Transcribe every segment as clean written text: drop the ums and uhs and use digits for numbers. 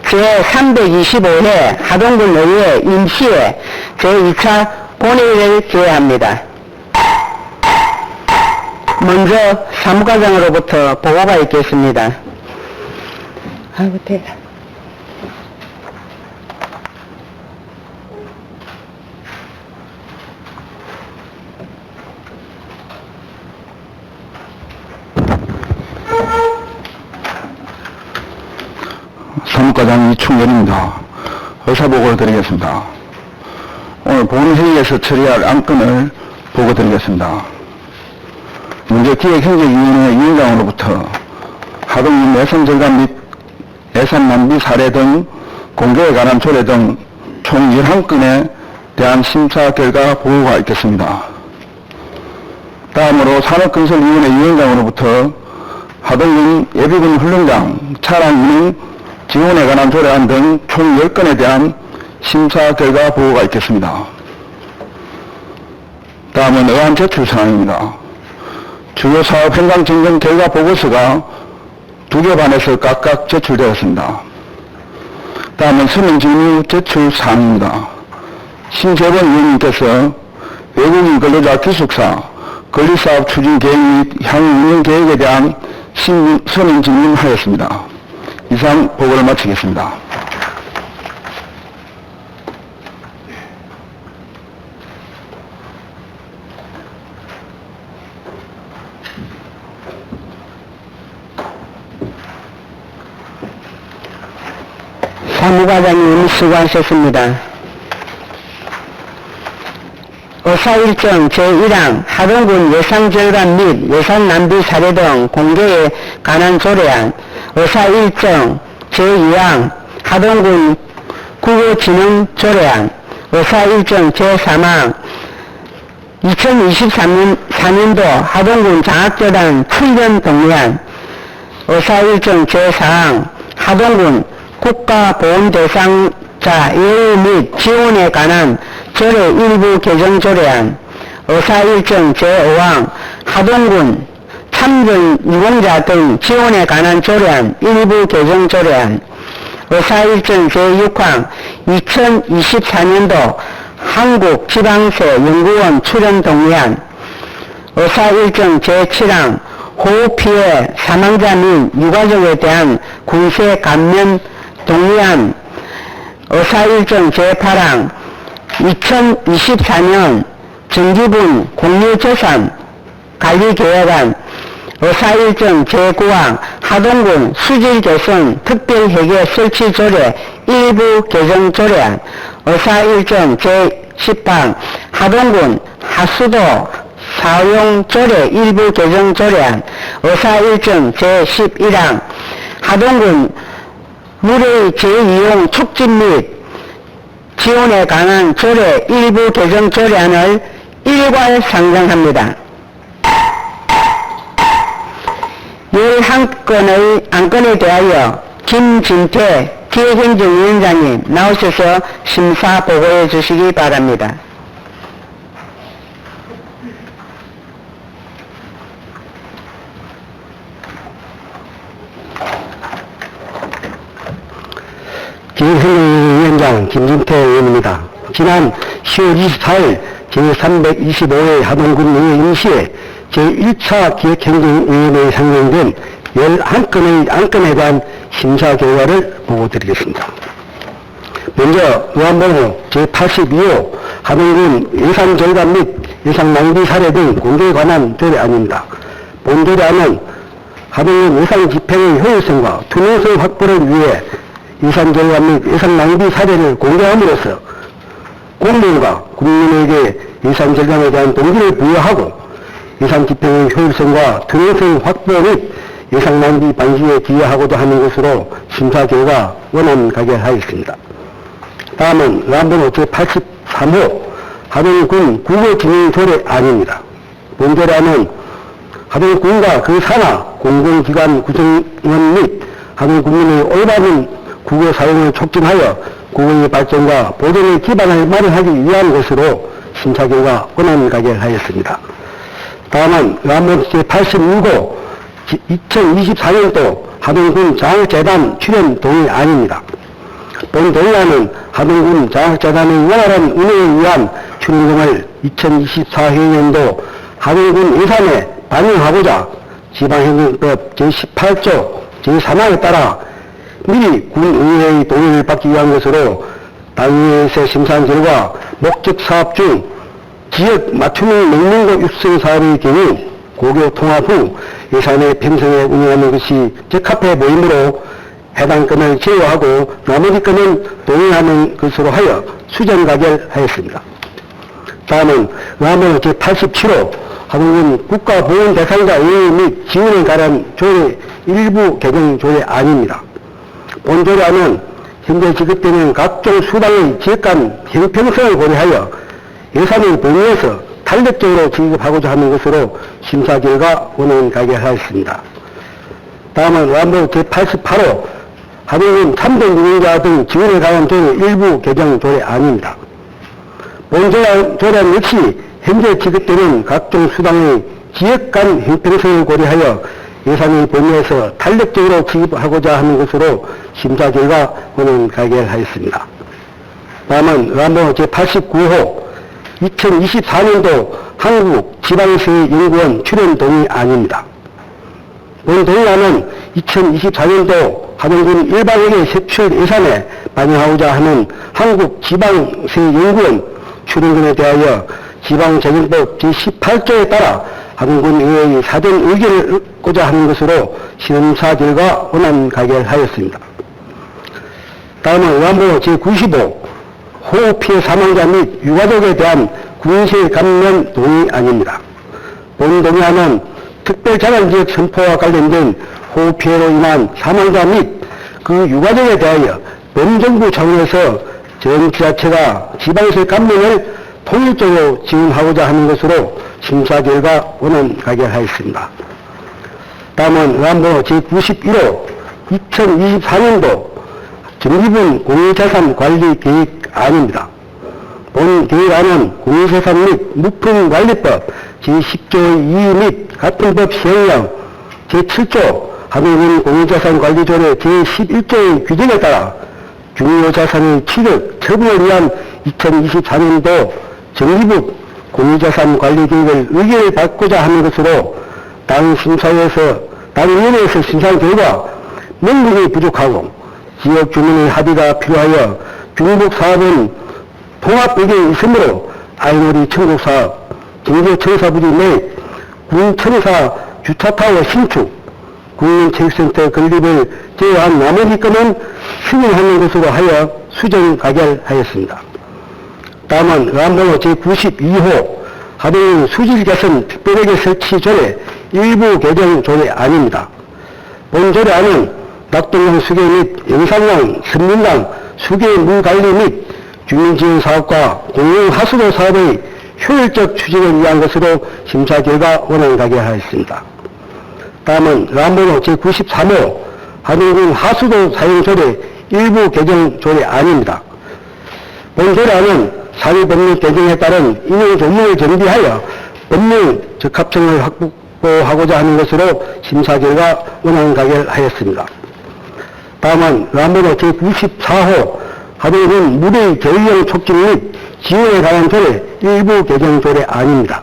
제325회 하동군 의회 임시회 제2차 본회의를 개회합니다. 먼저 사무과장으로부터 보고가 있겠습니다. 아이고, 대박. 사무과장 이충렬입니다. 의사보고를 드리겠습니다. 오늘 본회의에서 처리할 안건을 보고드리겠습니다. 문제기획행정위원회 위원장으로부터 하동군 예산 절감 및 예산 낭비 사례 등 공개에 관한 조례 등 총 11건에 대한 심사 결과 보고가 있겠습니다. 다음으로 산업건설위원회 위원장으로부터 하동군 예비군 훈련장 차량 운행 지원에 관한 조례안 등 총 10건에 대한 심사 결과 보고가 있겠습니다. 다음은 의안 제출 사항입니다. 주요 사업 현장 점검 결과 보고서가 2개 반에서 각각 제출되었습니다. 다음은 서명 직무 제출 사항입니다. 신재범 위원님께서 외국인 근로자 기숙사 건립사업 추진 계획 및 향후 운영 계획에 대한 서명 질문하였습니다. 이상 보고를 마치겠습니다. 사무과장님 수고하셨습니다. 의사일정 제1항 하동군 예산 절감 및 예산 낭비 사례 등 공개에 관한 조례안, 의사일정 제2항 하동군 국어진흥 조례안, 의사일정 제3항 2023년도 하동군 장학재단 출연 동의안, 의사일정 제4항 하동군 국가보훈대상자 예우 및 지원에 관한 조례 일부 개정 조례안, 의사일정 제5항 하동군 참전 유공자 등 지원에 관한 조례안 일부 개정 조례안, 의사일정 제6항 2024년도 한국지방세연구원 출연 동의안, 의사일정 제7항 호흡피해 사망자 및 유가족에 대한 군세 감면 동의안, 의사일정 제8항 2024년 정기분 공유재산 관리계획안, 의사일정 제9항 하동군 수질개선 특별회계 설치 조례 일부 개정 조례안, 의사일정 제10항 하동군 하수도 사용 조례 일부 개정 조례안, 의사일정 제11항 하동군 물의 재이용 촉진 및 지원에 관한 조례 일부 개정 조례안을 일괄 상정합니다. 11건의 안건에 대하여 김진태 기획행정위원장님 나오셔서 심사 보고해 주시기 바랍니다. 기획행정위원장 김진태 의원입니다. 지난 10월 24일 제325회 하동군 의회 임시회 제1차 기획행정위원회에 상정된 11건의 안건에 대한 심사 결과를 보고드리겠습니다. 먼저 의안번호 제82호 하동군 예산 절감 및 예산 낭비 사례 등 공개에 관한 조례안입니다. 본 조례안은 하동군 예산 집행의 효율성과 투명성 확보를 위해 예산 절감 및 예산 낭비 사례를 공개함으로써 공무원과 국민에게 예산 절감에 대한 동기를 부여하고 예산 집행의 효율성과 투명성 확보 및 예산 낭비 방지에 기여하고자 하는 것으로 심사 결과 원안 가결하였습니다. 다음은 의안번호 제83호 하동군 국어진흥 조례안입니다. 본 조례안은 하동군과 그 산하 공공기관 구성원 및 하동군민의 올바른 국어 사용을 촉진하여 국어의 발전과 보존의 기반을 마련하기 위한 것으로 심사 결과 원안 가결하였습니다. 다음은 의안번호 제86호 2024년도 하동군 장학재단 출연 동의안입니다. 본 동의안은 하동군 장학재단의 원활한 운영을 위한 출연금을 2024학년도 하동군 예산에 반영하고자 지방행정법 제18조 제3항에 따라 미리 군의회의 동의를 받기 위한 것으로 당의회에서 심사한 결과 목적 사업 중 지역 맞춤형 농민고 육성 사업의 경우 고교 통합 후 예산을 편성해 운영하는 것이 적합해 보이므로 해당 건을 제외하고 나머지 건은 동의하는 것으로 하여 수정 가결하였습니다. 다음은 의안번 제87호 하동군 국가보훈 대상자 의회 및 지원에 관한 조례 일부 개정 조례안입니다. 본 조례안은 현재 지급되는 각종 수당의 지역간 형평성을 고려하여 예산의 범위에서 탄력적으로 지급하고자 하는 것으로 심사 결과 원안 가결하였습니다. 다음은 의안번 제88호 하동군 참전 유공자 등 지원에 관한 조례 일부 개정 조례안입니다. 본 조례안 역시 현재 지급되는 각종 수당의 지역 간 형평성을 고려하여 예산의 범위에서 탄력적으로 지급하고자 하는 것으로 심사 결과 원안 가결하였습니다. 다음은 의안번 제89호 2024년도 한국지방세연구원 출연 동의안입니다. 본 동의안은 2024년도 하동군 1박에게 세출 예산에 반영하고자 하는 한국지방세연구원 출연금에 대하여 지방재정법 제18조에 따라 하동군 의회의 사전 의견을 얻고자 하는 것으로 심사 결과 원안 가결하였습니다. 다음은 의안번 제95 호흡피해 사망자 및 유가족에 대한 군세 감면 동의안입니다. 본 동의안은 특별자간지역 선포와 관련된 호흡피해로 인한 사망자 및 그 유가족에 대하여 범정부 차원에서 정치자체가 지방세 감면을 통일적으로 지원하고자 하는 것으로 심사 결과 원안 가결하였습니다. 다음은 의안번 제91호 2024년도 정기분 공유재산 관리 계획안입니다. 본 계획안은 공유재산 및 무품관리법 제10조 2 및 같은 법 시행령 제7조 하동군 공유재산 관리조례 제11조의 규정에 따라 중요자산의 취득, 처분을 위한 2024년도 정기분 공유자산 관리 계획을 의결을 받고자 하는 것으로 당위원회에서 심사한 결과 명분이 부족하고 지역 주민의 합의가 필요하여 중복 사업은 통합 배경이 있으므로 아이놀이 청국사업, 경제청사부지 내 군청사 주차타워 신축, 국민체육센터 건립을 제외한 나머지 건은 승인하는 것으로 하여 수정 가결하였습니다. 다음은 의안번 제92호 하동군 수질개선 특별회계 설치 조례 일부 개정 조례안입니다. 본 조례안은 낙동강 수계 및 영산강, 선민강 수계 물관리 및 주민지원 사업과 공용 하수도 사업의 효율적 추진을 위한 것으로 심사 결과 원안 가결하였습니다. 다음은 의안번 제93호 하동군 하수도 사용 조례 일부 개정 조례안입니다. 본 조례안은 사회 법률 개정에 따른 인용 조문을 정비하여 법률 적합성을 확보하고자 하는 것으로 심사 결과 원안 가결하였습니다. 다음은 의안번 제94호 하동군 물의 교육형 촉진 및 지원에 관한 조례 일부 개정 조례안입니다.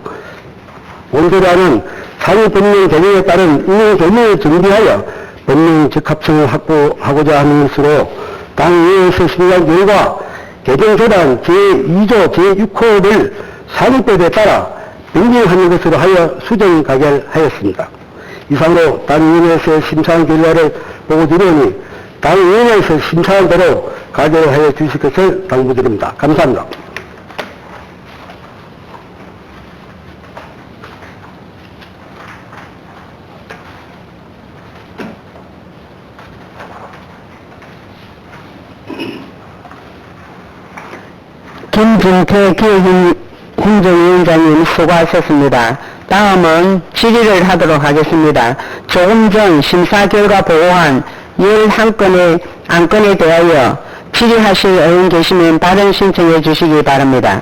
본 조례안은 사회 법률 개정에 따른 인용 조문을 정비하여 법률 적합성을 확보하고자 하는 것으로 당의회에서 심의한 결과 개정 조례안 제2조 제6호를 상위법에 따라 변경하는 것으로 하여 수정 가결하였습니다. 이상으로 당위원회에서 심사한 결과를 보고 드리오니 당위원회에서 심사한 대로 가결하여 주실 것을 당부드립니다. 감사합니다. 김준태 기획행정위원장님 수고하셨습니다. 다음은 질의를 하도록 하겠습니다. 조금 전 심사 결과 보고한 11건의 안건에 대하여 질의하실 의원 계시면 발언 신청해 주시기 바랍니다.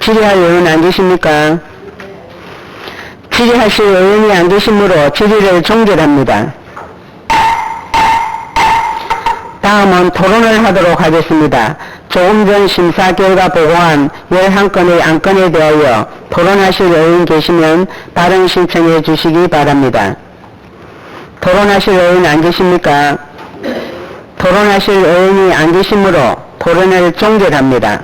질의할 의원 안 계십니까? 질의하실 의원이 안 계시므로 질의를 종결합니다. 다음은 토론을 하도록 하겠습니다. 조금 전 심사 결과 보고한 11건의 안건에 대하여 토론하실 의원 계시면 발언 신청해 주시기 바랍니다. 토론하실 의원 안 계십니까? 토론하실 의원이 안 계시므로 토론을 종결합니다.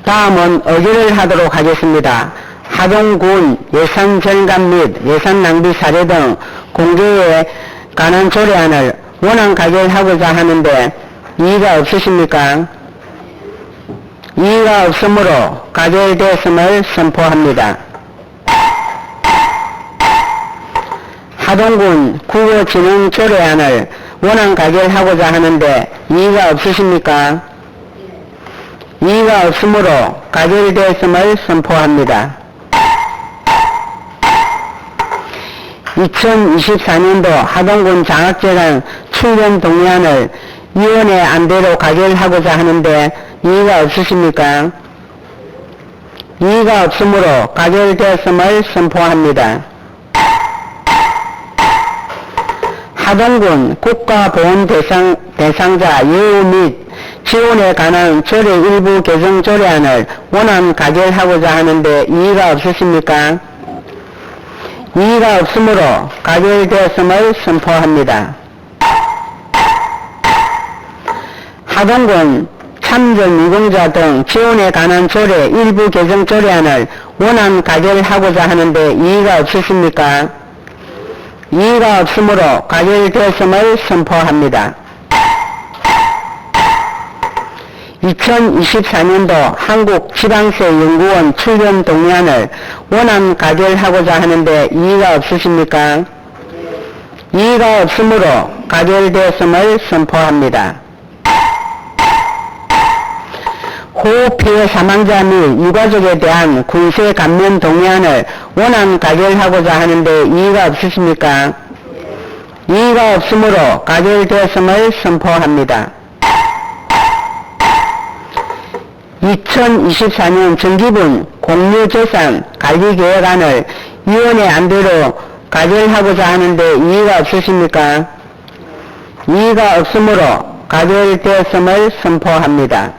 다음은 의결을 하도록 하겠습니다. 하동군 예산 절감 및 예산 낭비 사례 등 공개에 관한 조례안을 원안 가결하고자 하는데 이의가 없으십니까? 이의가 없으므로 가결되었음을 선포합니다. 하동군 국어진흥 조례안을 원안 가결하고자 하는데 이의가 없으십니까? 이의가 없으므로 가결되었음을 선포합니다. 2024년도 하동군 장학재단 출연 동의안을 위원회 안대로 가결하고자 하는데 이의가 없으십니까? 이의가 없으므로 가결되었음을 선포합니다. 하동군 국가보훈 대상자 예우 및 지원에 관한 조례 일부 개정 조례안을 원안 가결하고자 하는데 이의가 없으십니까? 이의가 없으므로 가결되었음을 선포합니다. 하동군 참전 유공자 등 지원에 관한 조례 일부 개정 조례안을 원안 가결하고자 하는데 이의가 없으십니까? 이의가 없으므로 가결되었음을 선포합니다. 2024년도 한국지방세연구원 출연 동의안을 원안 가결하고자 하는데 이의가 없으십니까? 이의가 없으므로 가결되었음을 선포합니다. 호흡 피해 사망자 및 유가족에 대한 군세 감면 동의안을 원안 가결하고자 하는데 이의가 없으십니까? 이의가 없으므로 가결되었음을 선포합니다. 2024년 정기분 공유재산 관리계획안을 위원회 안대로 가결하고자 하는데 이의가 없으십니까? 이의가 없으므로 가결되었음을 선포합니다.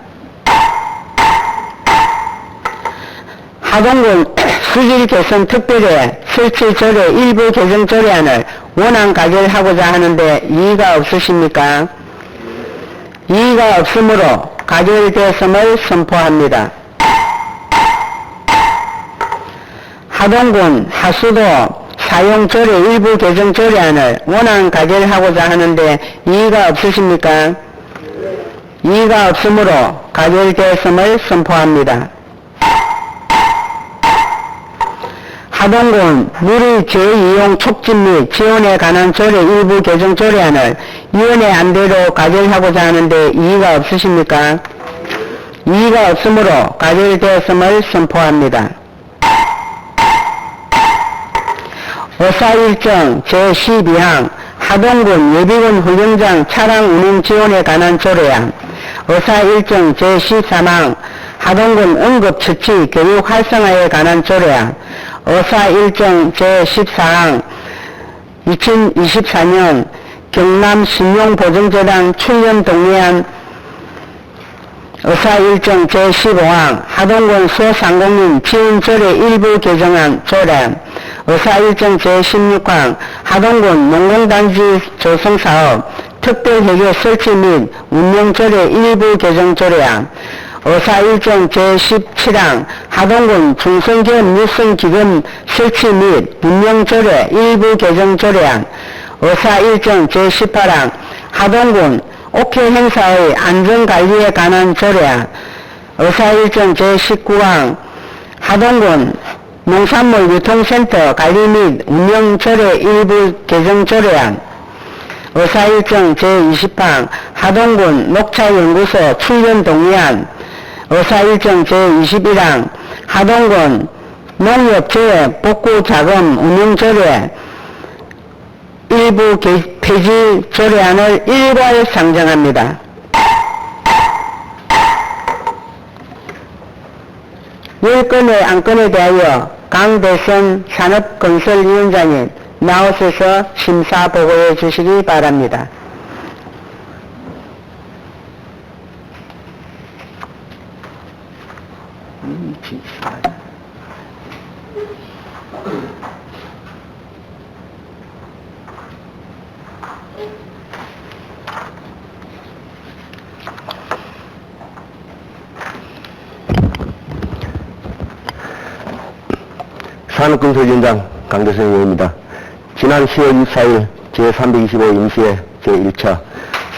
하동군 수질 개선 특별회 설치 조례 일부 개정 조례안을 원안 가결하고자 하는데 이의가 없으십니까? 이의가 없으므로 가결되었음을 선포합니다. 하동군 하수도 사용조례 일부 개정 조례안을 원안 가결하고자 하는데 이의가 없으십니까? 이의가 없으므로 가결되었음을 선포합니다. 하동군 무리 재이용 촉진 및 지원에 관한 조례 일부 개정 조례안을 위원회 안대로 가결하고자 하는데 이의가 없으십니까? 이의가 없으므로 가결되었음을 선포합니다. 의사일정 제12항 하동군 예비군 훈련장 차량 운행 지원에 관한 조례안, 의사일정 제13항 하동군 응급처치 교육 활성화에 관한 조례안, 의사일정 제14항 2024년 경남 신용보증재단 출연 동의안, 의사일정 제15항 하동군 소상공인 지원조례 일부 개정안 조례안, 의사일정 제16항 하동군 농공단지 조성사업 특별회계 설치 및 운영조례 일부 개정 조례안, 의사일정 제17항 하동군 중소기업 육성기금 설치 및 운영조례 일부 개정 조례안, 의사일정 제18항 하동군 옥회 행사의 안전관리에 관한 조례안, 의사일정 제19항 하동군 농산물 유통센터 관리 및 운영 조례 일부 개정 조례안, 의사일정 제20항 하동군 녹차연구소 출연 동의안, 의사일정 제21항 하동군 농협재해 복구자금 운영조례 일부 폐지 조례안을 일괄 상정합니다. 열 건의 안건에 대하여 강대선 산업건설위원장님 나오셔서 심사 보고해 주시기 바랍니다. 산업건설위원장 강대성 의원입니다. 지난 10월 24일 제325 임시회 제1차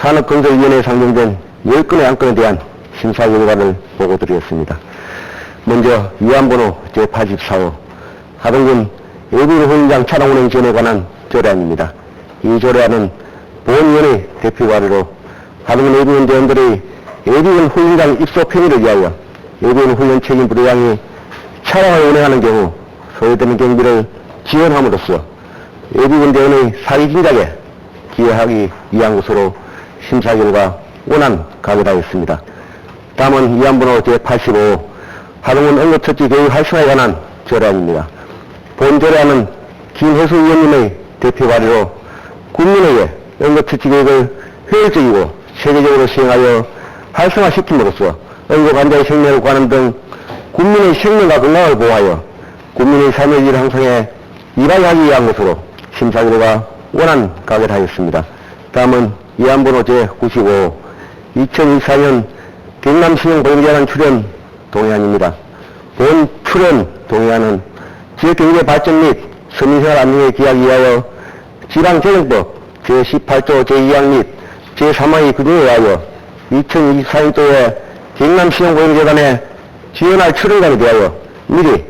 산업건설위원회에 상정된 10건의 안건에 대한 심사 결과를 보고드리겠습니다. 먼저 위안번호 제84호 하동군 예비군 훈련장 차량 운행 지원에 관한 조례안입니다. 이 조례안은 보훈위원회 대표 발의로 하동군 예비군 대원들의 예비군 훈련장 입소 편의를 위하여 예비군 훈련 책임 부대장이 차량을 운행하는 경우 소요되는 경비를 지원함으로써 예비군 대원의 사기 진작에 기여하기 위한 것으로 심사 결과 원안 가결하였습니다. 다음은 위안번호 제85 하동군 응급처치 교육 활성화에 관한 조례안입니다. 본 조례안은 김혜수 의원님의 대표 발의로 국민에게 응급처치 교육을 효율적이고 체계적으로 시행하여 활성화시킴으로써 응급 환자의 생명을 구하는 등 국민의 생명과 건강을 보호하여 국민의 삶의 질 향상에 이바지하기 위한 것으로 심사 결과 원안 가결하였습니다. 다음은 위안번호 제95 2024년 경남신용보험재단 출연 동의안입니다. 본 출연 동의안은 지역경제 발전 및 서민생활 안정에 기하기 위하여 지방재정법 제18조 제2항 및 제3항의 규정에 의하여 2024년도에 경남신용보험재단에 지원할 출연관에 대하여 미리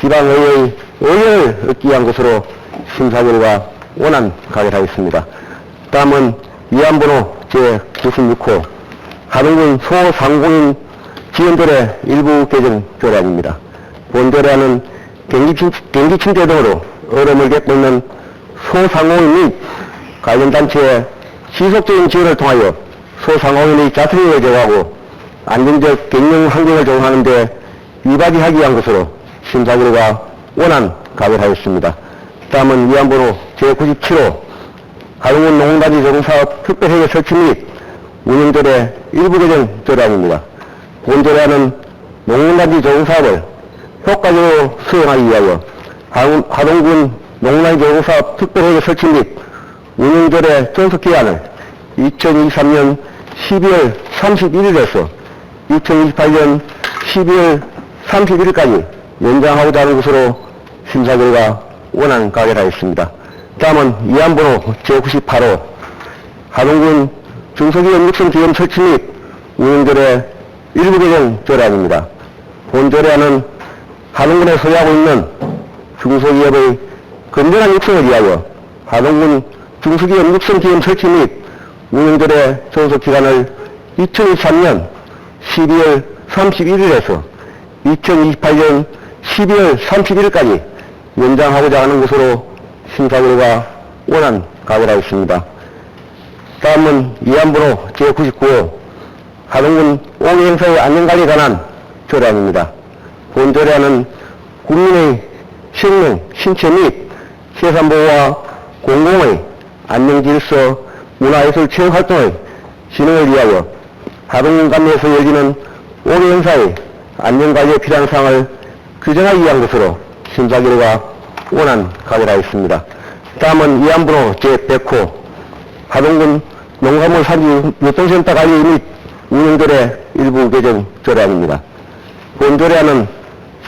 지방의회의 의견을 얻기 위한 것으로 심사 결과 원안 가결하였습니다. 다음은 위안번호 제96호 하동군 소상공인 지원조례 일부 개정 조례안입니다. 본 조례안은 경기 침체 등으로 어려움을 겪고 있는 소상공인 및 관련 단체의 지속적인 지원을 통하여 소상공인의 자생력을 제고하고 안정적 경영 환경을 조성하는 데 이바지하기 위한 것으로 심사 결과 원안 가결하였습니다. 다음은 위안번호 제97호 하동군 농단지 조성사업 특별회계 설치 및 운영조례 일부 개정 조례안입니다. 본 조례안은 농단지 조성사업을 효과적으로 수행하기 위하여 하동군 농단지 조성사업 특별회계 설치 및 운영조례 존속기한을 2023년 12월 31일에서 2028년 12월 31일까지 연장하고자 하는 것으로 심사 결과 원안 가결하였습니다. 다음은 위안번호 제98호 하동군 중소기업 육성기금 설치 및 운영조례 일부 개정 조례안입니다. 본 조례안은 하동군에 소유하고 있는 중소기업의 건전한 육성을 위하여 하동군 중소기업 육성기금 설치 및 운영조례 존속기간을 2023년 12월 31일에서 2028년 12월 31일까지 연장하고자 하는 것으로 심사 결과 원안 가결하였습니다. 다음은 위안번호 제99호 하동군 옹행사의 안전관리에 관한 조례안입니다. 본 조례안은 국민의 생명, 신체 및 재산보호와 공공의 안녕질서, 문화예술 체육활동의 진흥을 위하여 하동군 감내에서 열리는 옹행사의 안전관리에 필요한 사항을 규정하기 위한 것으로 심사 결과 원안 가결하였습니다. 다음은 위안번호 제100호 하동군 농산물 산지 유통센터 관리 및 운영조례 일부 개정 조례안입니다. 본 조례안은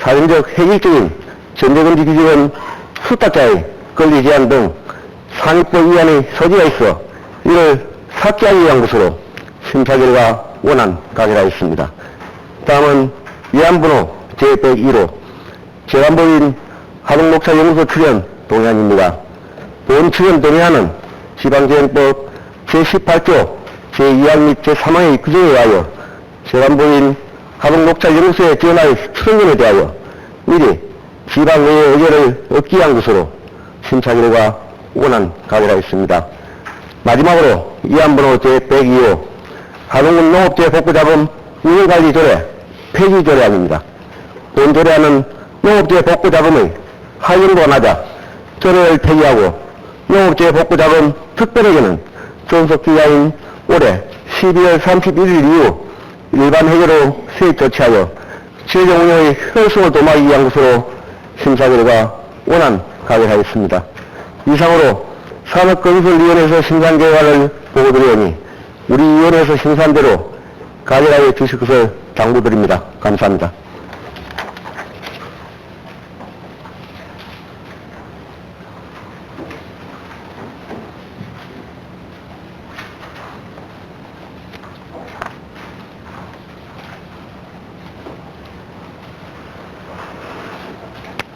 사전적 획일적인 전제금지 규정은 수탁자의 권리 제한 등 상위법 위반의 소지가 있어 이를 삭제하기 위한 것으로 심사 결과 원안 가결하였습니다. 다음은 위안번호 제101호 재관법인 하동목차연구소 출연 동의안입니다. 본 출연 동의안은 지방재정법 제18조 제2항 및 제3항의 규정에 의하여 재관법인 하동목차연구소에 지원할 출연금에 대하여 미리 지방의회 의결을 얻기 위한 것으로 심사 결과 원안 가결하였습니다. 마지막으로 위안번호 제102호 하동군 농업재복구자금 운영관리조례 폐지조례안입니다. 본 조례안은 농업재 복구자금의 하연도가 낮아 조례를 폐기하고 농업재 복구자금 특별회계는 존속 기간인 올해 12월 31일 이후 일반 회계로 수익 조치하여 재정 운영의 효율성을 도모하기 위한 것으로 심사 결과 원안 가결하였습니다. 이상으로 산업건설위원회에서 심사한 결과를 보고드리오니 우리 위원회에서 심사한 대로 가결하여 주실 것을 당부드립니다. 감사합니다.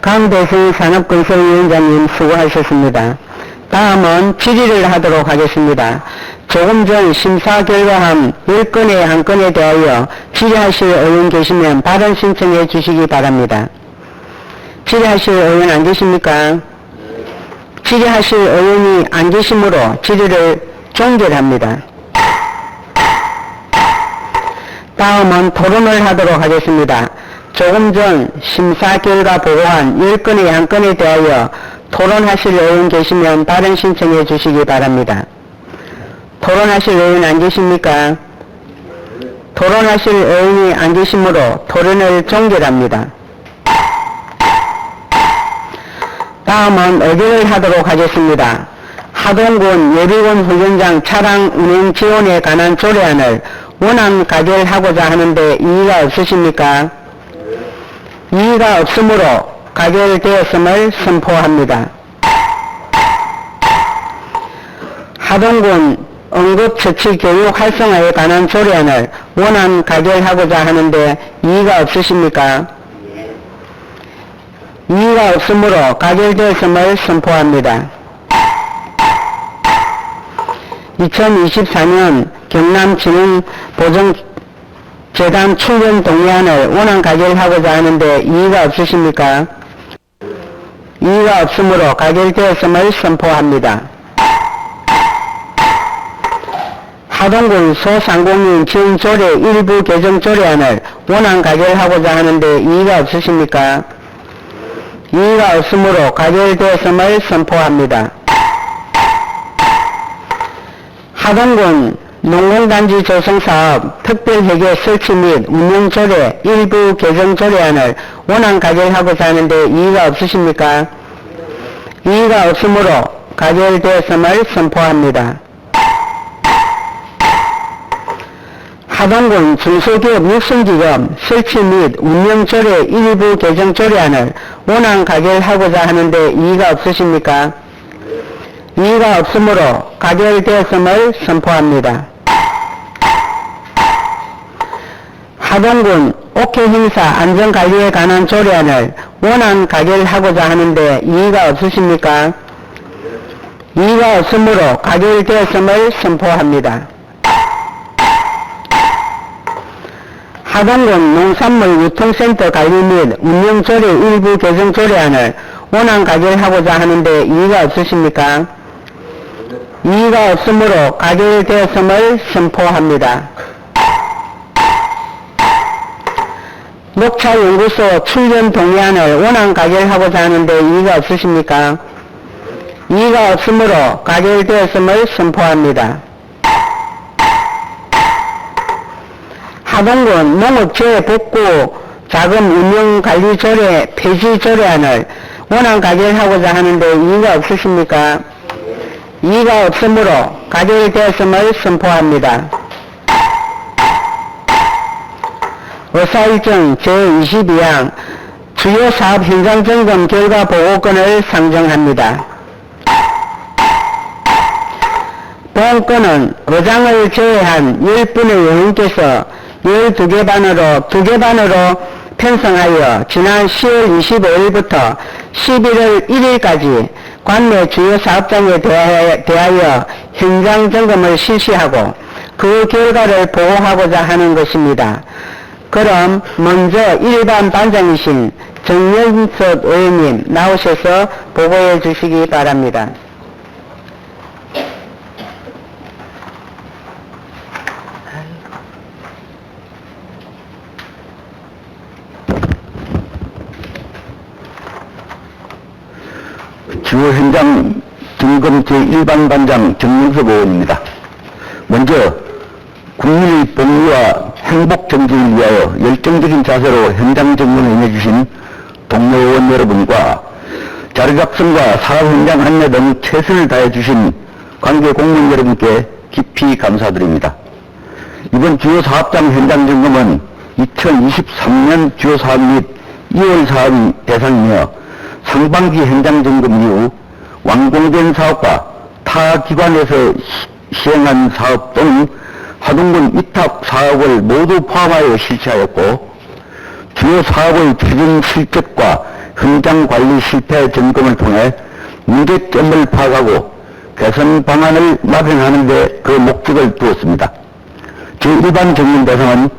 강대승 산업건설위원장님 수고하셨습니다. 다음은 질의를 하도록 하겠습니다. 조금 전 심사 결과한 10건의 한 건에 대하여 질의하실 의원 계시면 발언 신청해 주시기 바랍니다. 질의하실 의원 안 계십니까? 질의하실 의원이 안 계시므로 질의를 종결합니다. 다음은 토론을 하도록 하겠습니다. 조금 전 심사 결과 보고한 10건의 한 건에 대하여 토론하실 의원 계시면 발언 신청해 주시기 바랍니다. 토론하실 의원 안 계십니까? 토론하실 의원이 안 계시므로 토론을 종결합니다. 다음은 의결을 하도록 하겠습니다. 하동군 예비군 훈련장 차량 운행 지원에 관한 조례안을 원안 가결하고자 하는데 이의가 없으십니까? 이의가 없으므로 가결되었음을 선포합니다. 하동군 응급처치교육 활성화에 관한 조례안을 원안 가결하고자 하는데 이의가 없으십니까? 이의가 없으므로 가결되었음을 선포합니다. 2024년 경남진흥보전재단 출연 동의안을 원안 가결하고자 하는데 이의가 없으십니까? 이의가 없으므로 가결되었음을 선포합니다. 하동군 소상공인 지원조례 일부 개정 조례안을 원안 가결하고자 하는데 이의가 없으십니까? 이의가 없으므로 가결되었음을 선포합니다. 하동군 농공단지 조성사업 특별회계 설치 및 운영조례 일부 개정 조례안을 원안 가결하고자 하는데 이의가 없으십니까? 이의가 없으므로 가결되었음을 선포합니다. 하동군 중소기업 육성기금 설치 및 운영조례 일부 개정 조례안을 원안 가결하고자 하는데 이의가 없으십니까? 이의가 없으므로 가결되었음을 선포합니다. 하동군 옥회행사 안전관리에 관한 조례안을 원안 가결하고자 하는데 이의가 없으십니까? 이의가 없으므로 가결되었음을 선포합니다. 하동군 농산물 유통센터 관리 및 운영조례 일부 개정 조례안을 원안 가결하고자 하는데 이의가 없으십니까? 이의가 없으므로 가결되었음을 선포합니다. 녹차연구소 출연 동의안을 원안 가결하고자 하는데 이의가 없으십니까? 이의가 없으므로 가결되었음을 선포합니다. 하동군 농업재복구 자금 운영관리조례 폐지 조례안을 원안 가결하고자 하는데 이의가 없으십니까? 이의가 없으므로 가결되었음을 선포합니다. 의사일정 제22항 주요 사업 현장 점검 결과 보고권을 상정합니다. 본 건은 의장을 제외한 10분의 의원께서 12개 반으로 편성하여 지난 10월 25일부터 11월 1일까지 관내 주요 사업장에 대하여 현장 점검을 실시하고 그 결과를 보고하고자 하는 것입니다. 그럼 먼저 일반 반장이신 정연섭 의원님 나오셔서 보고해 주시기 바랍니다. 주요 현장 점검 제1반반장 정명섭 의원입니다. 먼저 국민의 복리와 행복 정진을 위하여 열정적인 자세로 현장 점검을 임해주신 동료 의원 여러분과 자료 작성과 사업 현장 안내 등 최선을 다해주신 관계 공무원 여러분께 깊이 감사드립니다. 이번 주요 사업장 현장 점검은 2023년 주요 사업 및 2월 사업이 대상이며 상반기 현장 점검 이후 완공된 사업과 타 기관에서 시행한 사업 또는 하동군 위탁 사업을 모두 포함하여 실시하였고 주요 사업의 추진 실적과 현장 관리 실태 점검을 통해 문제점을 파악하고 개선 방안을 마련하는 데 그 목적을 두었습니다. 제1반 점검 대상은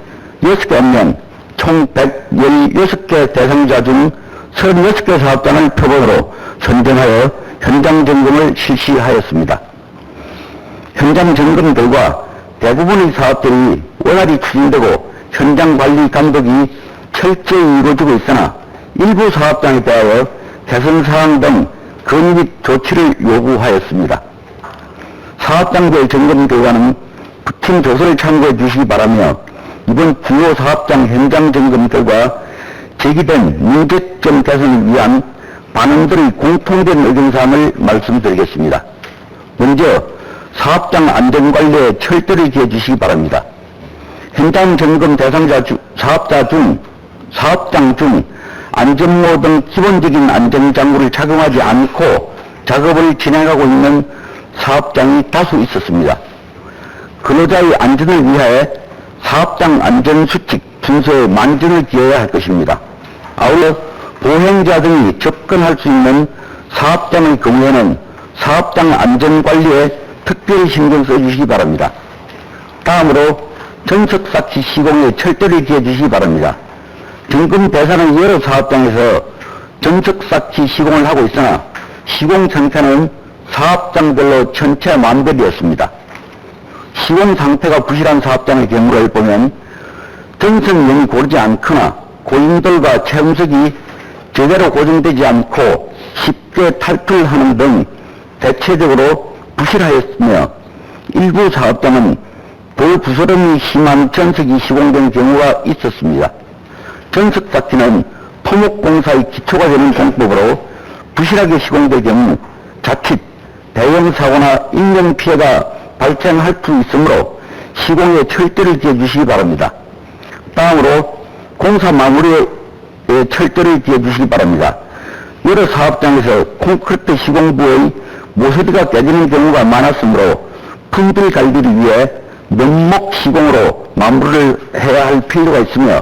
6개 업면 총 116개 대상자 중 36개 사업장을 표본으로 선정하여 현장 점검을 실시하였습니다. 현장 점검 결과 대부분의 사업들이 원활히 추진되고 현장 관리 감독이 철저히 이루어지고 있으나 일부 사업장에 대하여 개선 사항 등 건의 및 조치를 요구하였습니다. 사업장별 점검 결과는 부팀 조서를 참고해 주시기 바라며 이번 주요 사업장 현장 점검 결과 제기된 문제점 개선을 위한 반응들의 공통된 의견사항을 말씀드리겠습니다. 먼저 사업장 안전관리에 철저히 기해 주시기 바랍니다. 현장 점검 대상자 사업장 중 안전모 등 기본적인 안전장구를 착용하지 않고 작업을 진행하고 있는 사업장이 다수 있었습니다. 근로자의 안전을 위해 사업장 안전수칙 준수에 만전을 기해야 할 것입니다. 아울러 보행자 등이 접근할 수 있는 사업장의 경우에는 사업장 안전관리에 특별히 신경 써주시기 바랍니다. 다음으로 전석사치 시공에 철저히 기해 주시기 바랍니다. 점검 대상은 여러 사업장에서 전석사치 시공을 하고 있으나 시공 상태는 사업장별로 천차만별이었습니다. 시공 상태가 부실한 사업장의 경우를 보면 전선면이 고르지 않거나 고인돌과 체음석이 제대로 고정되지 않고 쉽게 탈출하는 등 대체적으로 부실하였으며 일부 사업장은 돌 부스럼이 심한 전석이 시공된 경우가 있었습니다. 전석 삭기는 토목공사의 기초가 되는 공법으로 부실하게 시공될 경우 자칫 대형 사고나 인명피해가 발생할 수 있으므로 시공에 철저히 기해 주시기 바랍니다. 다음으로 공사 마무리에 철저히 기해 주시기 바랍니다. 여러 사업장에서 콘크리트 시공부의 모서리가 깨지는 경우가 많았으므로 품질 관리를 위해 면목 시공으로 마무리를 해야 할 필요가 있으며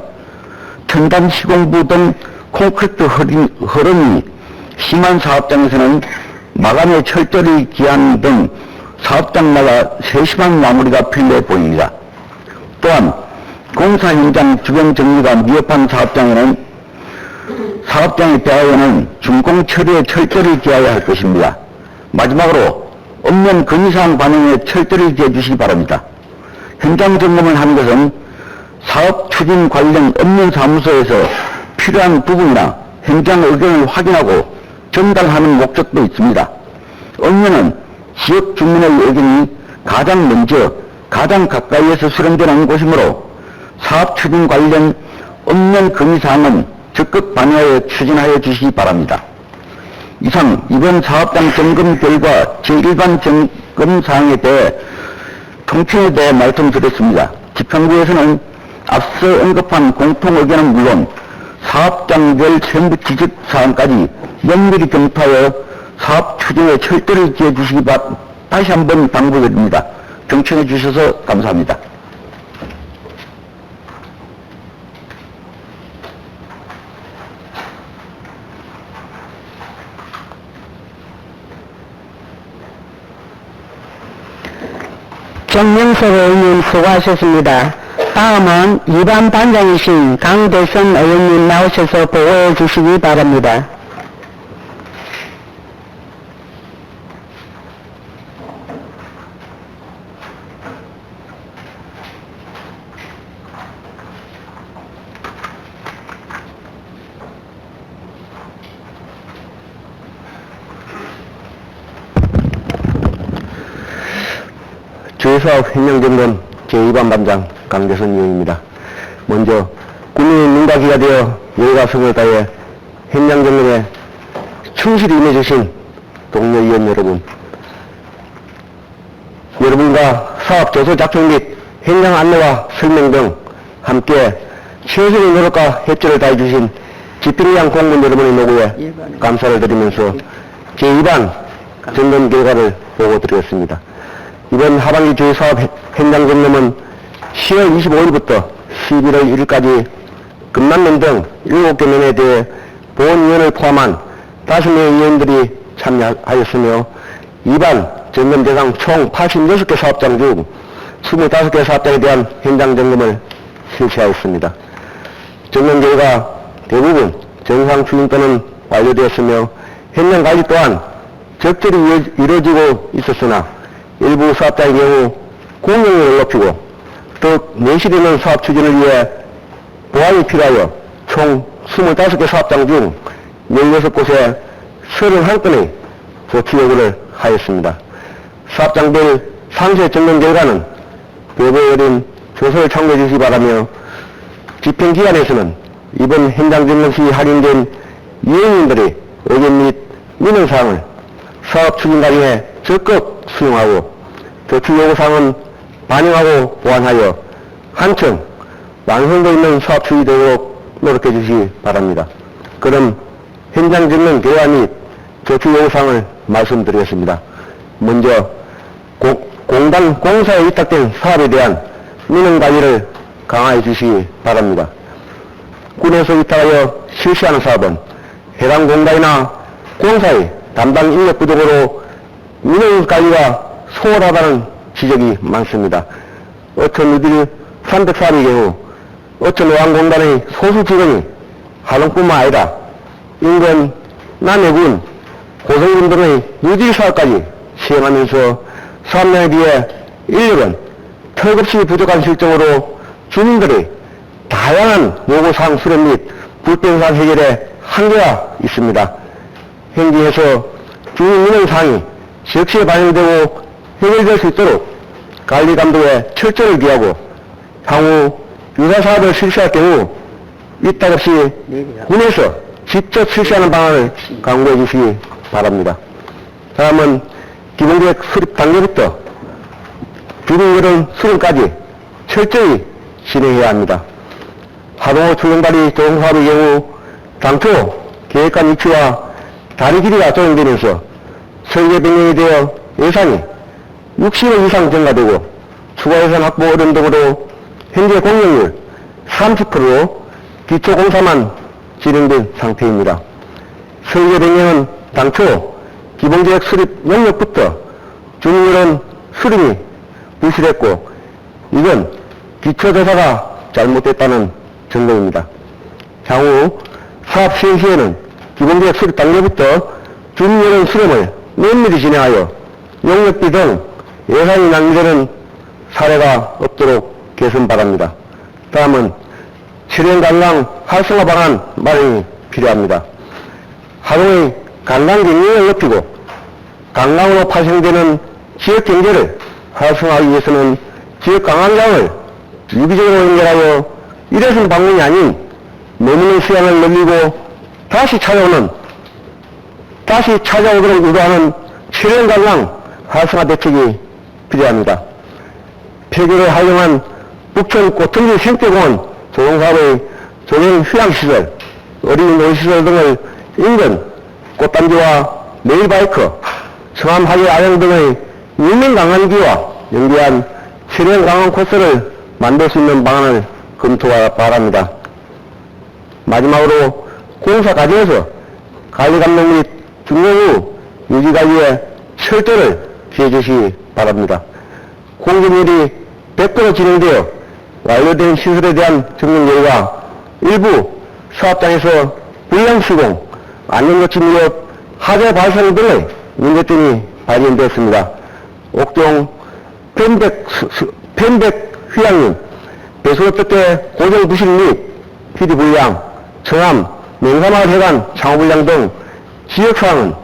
천단 시공부 등 콘크리트 흐름이 심한 사업장에서는 마감에 철저히 기한 등 사업장마다 세심한 마무리가 필요해 보입니다. 또한 공사 현장 주변 정리가 미흡한 사업장에 대하여는 준공 처리에 철저히 기하여야 할 것입니다. 마지막으로 업면 건의사항 반영에 철저히 기해 주시기 바랍니다. 현장 점검을 하는 것은 사업 추진 관련 업무 사무소에서 필요한 부분이나 현장 의견을 확인하고 전달하는 목적도 있습니다. 업무는 지역 주민의 의견이 가장 먼저 가장 가까이에서 수렴되는 곳이므로 사업 추진 관련 업무 건의사항은 적극 반영하여 추진하여 주시기 바랍니다. 이상 이번 사업장 점검 결과 제1반 점검 사항에 대해 총평에 대해 말씀드렸습니다. 집행부에서는 앞서 언급한 공통 의견은 물론 사업장별 세부 지적 사항까지 면밀히 검토하여 사업 추진에 철저히 기해 주시기 다시 한번 당부드립니다. 경청해 주셔서 감사합니다. 정명석 의원님 수고하셨습니다. 다음은 2반 반장이신 강대선 의원님 나오셔서 보고해 주시기 바랍니다. 주요사업 횡령점검 제2반 반장 강대선 의원입니다. 먼저 국민의 눈과 귀가 되어 열과 성을 다해 횡령점검에 충실히 임해주신 동료 의원 여러분, 여러분과 사업 조서 작성 및 횡령 안내와 설명 등 함께 최선의 노력과 협조를 다해주신 집행위원 공무원 여러분의 노고에 감사를 드리면서 제2반 점검 결과를 보고드리겠습니다. 이번 하반기 주요사업 현장 점검은 10월 25일부터 11월 1일까지 금남면 등 7개 면에 대해 보훈위원을 포함한 5명의 위원들이 참여하였으며 2반 점검 대상 총 86개 사업장 중 25개 사업장에 대한 현장 점검을 실시하였습니다. 점검 결과 대부분 정상 추진 또는 완료되었으며 현장 관리 또한 적절히 이루어지고 있었으나 일부 사업장의 경우 공정률을 높이고 또 내실있는 사업 추진을 위해 보완이 필요하여 총 25개 사업장 중 16곳에 31건의 조치 요구를 하였습니다. 사업장별 상세 점검 결과는 배부에 어린 조서를 참고해 주시기 바라며 집행기관에서는 이번 현장 점검 시 확인된 위원님들의 의견 및 민원사항을 사업 추진 과정에 적극 수용하고 조치 요구사항은 반영하고 보완하여 한층 완성되어 있는 사업 추진되도록 노력해 주시기 바랍니다. 그럼 현장 점검 결과 및 조치 요구사항을 말씀드리겠습니다. 먼저 공단 공사에 위탁된 사업에 대한 민원 관리를 강화해 주시기 바랍니다. 군에서 위탁하여 실시하는 사업은 해당 공단이나 공사의 담당 인력 부족으로 민원 관리가 소홀하다는 지적이 많습니다. 어촌 누빌 300 사업의 경우 어촌 노안공단의 소수 직원이 하동뿐만 아니라 인근 남해군 고성군 등의 누질 사업까지 시행하면서 사업량에 비해 인력은 턱없이 부족한 실정으로 주민들의 다양한 요구사항 수렴 및 불편사항 해결에 한계가 있습니다. 현지에서 주민 민원사항이 적시에 반영되고 해결될 수 있도록 관리 감독에 철저를 기하고 향후 유사사업을 실시할 경우 위탁 없이 군에서 직접 실시하는 방안을 강구해 주시기 바랍니다. 다음은 기본계획 수립 단계부터 주민여론 수렴까지 철저히 진행해야 합니다. 하동호 출렁다리 조성사업의 경우 당초 계획한 위치와 다리 길이가 조정되면서 설계 변경이 되어 예산이 60억 이상 증가되고 추가 예산 확보 어려움 등으로 현재 공격률 30%로 기초공사만 진행된 상태입니다. 설계 변경은 당초 기본계획 수립 영역부터 주민여론 수립이 부실했고 이건 기초조사가 잘못됐다는 증거입니다. 향후 사업 시행 시에는 기본계획 수립 단계부터 주민여론 수렴을 면밀히 진행하여 용역비 등 예산이 낭비되는 사례가 없도록 개선 바랍니다. 다음은 실행 관광 활성화 방안 마련이 필요합니다. 하동의 관광 경영을 높이고 관광으로 파생되는 지역 경제를 활성화하기 위해서는 지역 관광장을 유기적으로 연결하여 일회성 방문이 아닌 머무는 시간을 늘리고 다시 찾아오도록 유도하는 실행 관광 활성화 대책이 필요합니다. 폐교를 활용한 북촌 꽃등지 생태공원 조성사업의 조경 휴양시설, 어린이 놀이시설 등을 인근 꽃단지와 레일바이크, 청암 하계 아령 등의 유명관광지와 연계한 실행 관광 코스를 만들 수 있는 방안을 검토하 바랍니다. 마지막으로 공사 과정에서 관리 감독 및 중용 후 유지 관리에 철저를 기해 주시기 바랍니다. 공정률이 100% 진행되어 완료된 시설에 대한 점검 결과 일부 사업장에서 불량 시공, 안전조치 무력, 하자 발생 등의 문제점이 발견되었습니다. 옥종 편백 휴양림, 배수업체 고정 부실 및 PD 불량, 청암, 명사마을 해관 창호 불량 등 지역사항은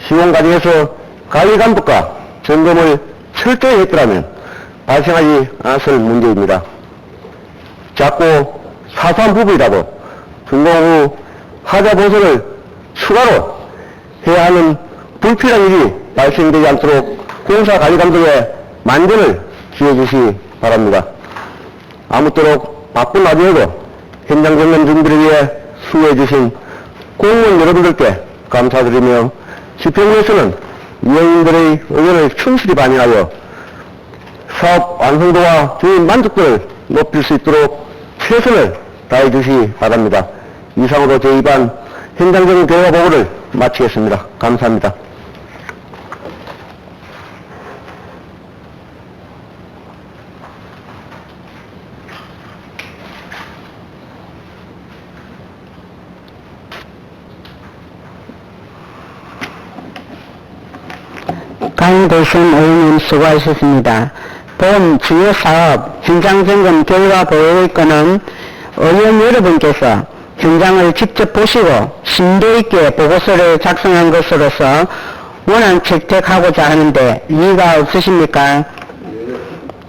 시공 과정에서 관리 감독과 점검을 철저히 했더라면 발생하지 않았을 문제입니다. 자꾸 사소한 부분이라도 준공 후 하자 보수를 추가로 해야 하는 불필요한 일이 발생되지 않도록 공사관리감독에 만전을 기해주시기 바랍니다. 아무쪼록 바쁜 와중에도 현장 점검 준비를 위해 수고해주신 공무원 여러분들께 감사드리며 집행부에서는 위원님들의 의견을 충실히 반영하여 사업 완성도와 주민 만족도를 높일 수 있도록 최선을 다해 주시기 바랍니다. 이상으로 제2반 현장적인 결과 보고를 마치겠습니다. 감사합니다. 강대선 의원님 수고하셨습니다. 본 주요 사업 현장 점검 결과 보고의 건은 의원 여러분께서 현장을 직접 보시고 심도 있게 보고서를 작성한 것으로서 원안 채택하고자 하는데 이의가 없으십니까?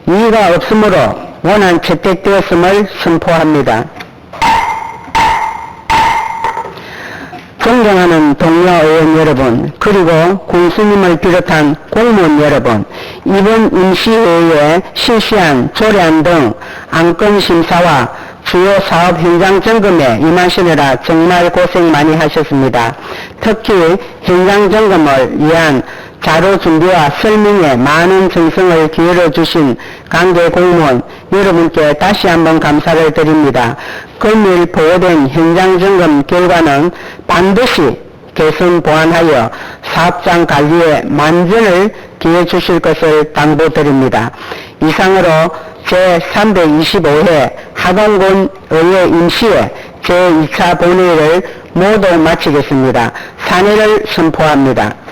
이의가 없으므로 원안 채택되었음을 선포합니다. 존경하는 동료 의원 여러분, 그리고 군수님을 비롯한 공무원 여러분, 이번 임시회의에 실시한 조례안 등 안건 심사와 주요 사업 현장 점검에 임하시느라 정말 고생 많이 하셨습니다. 특히 현장 점검을 위한 자료 준비와 설명에 많은 정성을 기울여 주신 관계 공무원 여러분께 다시 한번 감사를 드립니다. 금일 보고된 현장 점검 결과는 반드시 개선 보완하여 사업장 관리에 만전을 기해 주실 것을 당부드립니다. 이상으로 제325회 하동군 의회 임시회 제2차 본회의를 모두 마치겠습니다. 산회를 선포합니다.